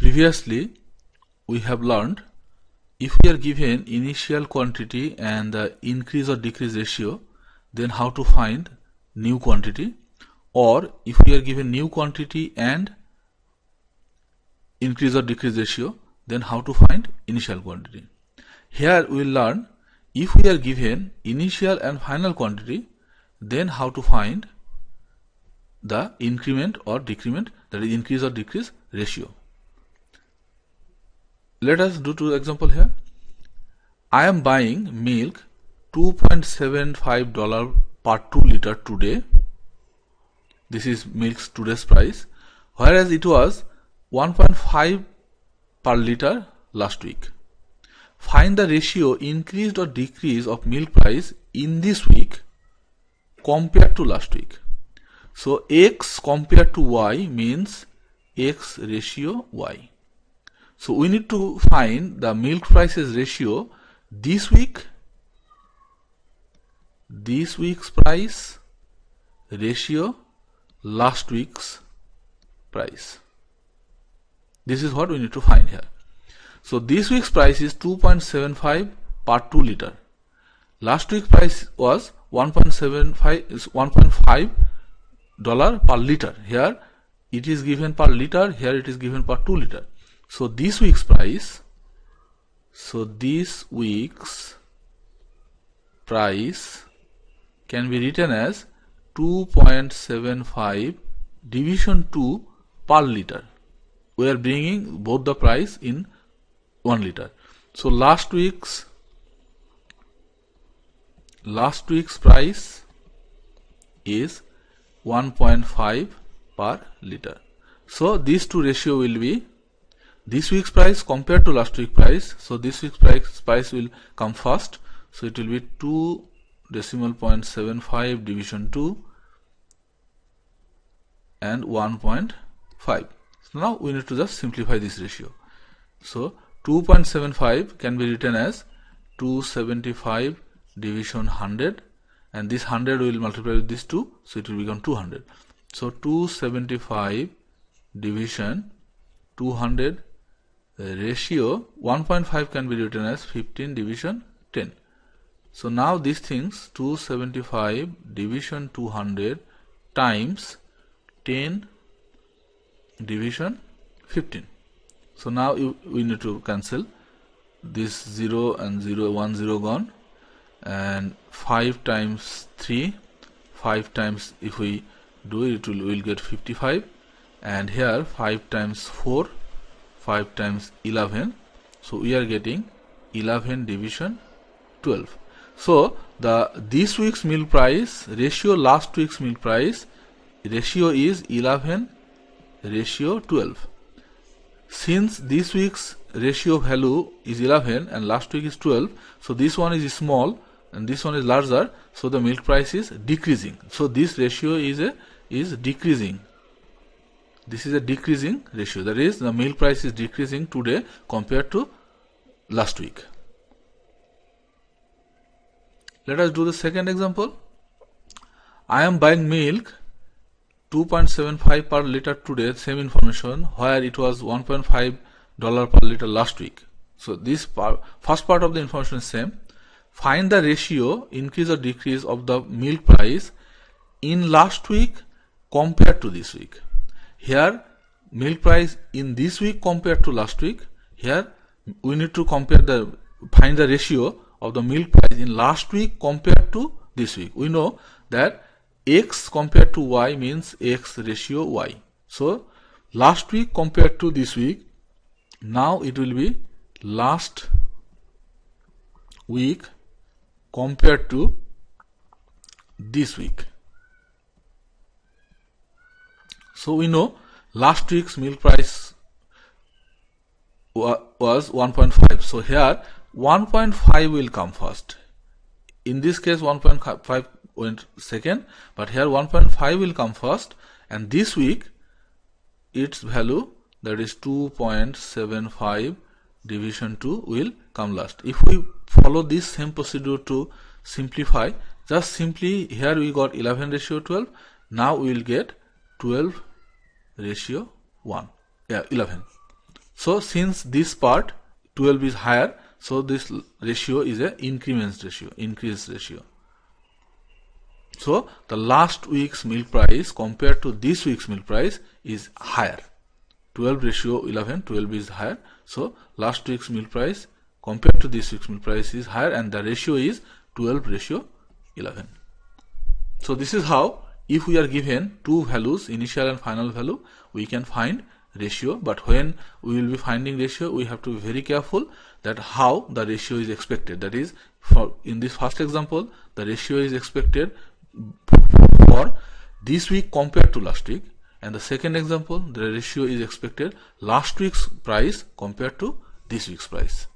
Previously we have learned if we are given initial quantity and the increase or decrease ratio, then how to find new quantity, or if we are given new quantity and increase or decrease ratio, then how to find initial quantity. Here we will learn if we are given initial and final quantity, then how to find the increment or decrement, that is increase or decrease ratio. Let us do two examples here. I am buying milk $2.75 per 2 liter today. This is milk's today's price, whereas it was 1.5 per liter last week. Find the ratio increased or decrease of milk price in this week compared to last week. So X compared to Y means X ratio Y. So we need to find the milk prices ratio this week's price ratio last week's price. This is what we need to find here. So this week's price is 2.75 per 2 liter. Last week's price was 1.5 dollar per liter. Here it is given per liter, here it is given per 2 liter. So this week's price, can be written as 2.75 division 2 per liter. We are bringing both the price in 1 liter. So last week's price is 1.5 per liter. So these two ratio will be this week's price compared to last week's price. So this week's price will come first. So it will be 2.75 division 2 and 1.5. So now we need to just simplify this ratio. So 2.75 can be written as 275 division 100, and this 100 will multiply with this 2, so it will become 200. So 275 division 200 ratio 1.5 can be written as 15 division 10. So now these things 275 division 200 times 10 division 15. So now we need to cancel this 0 and 0, 1 0 gone, and 5 times 3, 5 times if we do it, we will get 55, and here 5 times 4, 5 times 11, so we are getting 11 division 12. So this week's milk price ratio last week's milk price ratio is 11 ratio 12. Since this week's ratio value is 11 and last week is 12, so this one is small and this one is larger, so the milk price is decreasing. So this ratio is decreasing. This is a decreasing ratio, that is the milk price is decreasing today compared to last week. Let us do the second example. I am buying milk 2.75 per liter today, same information, where it was 1.5 dollar per liter last week. So this first part of the information is same. Find the ratio increase or decrease of the milk price in last week compared to this week. Here milk price in this week compared to last week. Here we need to find the ratio of the milk price in last week compared to this week. We know that X compared to Y means X ratio Y. So last week compared to this week, now it will be last week compared to this week. So we know last week's milk price was 1.5. So here 1.5 will come first. In this case 1.5 went second, but here 1.5 will come first, and this week its value, that is 2.75 division 2, will come last. If we follow this same procedure to simplify, just simply here we got 11 ratio 12, now we will get 12 ratio 1, 11. So since this part 12 is higher, so this ratio is a increment ratio, increase ratio. So the last week's milk price compared to this week's milk price is higher. 12 ratio 11, 12 is higher. So last week's milk price compared to this week's milk price is higher, and the ratio is 12 ratio 11. So this is how, if we are given two values, initial and final value, we can find ratio. But when we will be finding ratio, we have to be very careful that how the ratio is expected. That is, for in this first example, the ratio is expected for this week compared to last week, and the second example, the ratio is expected last week's price compared to this week's price.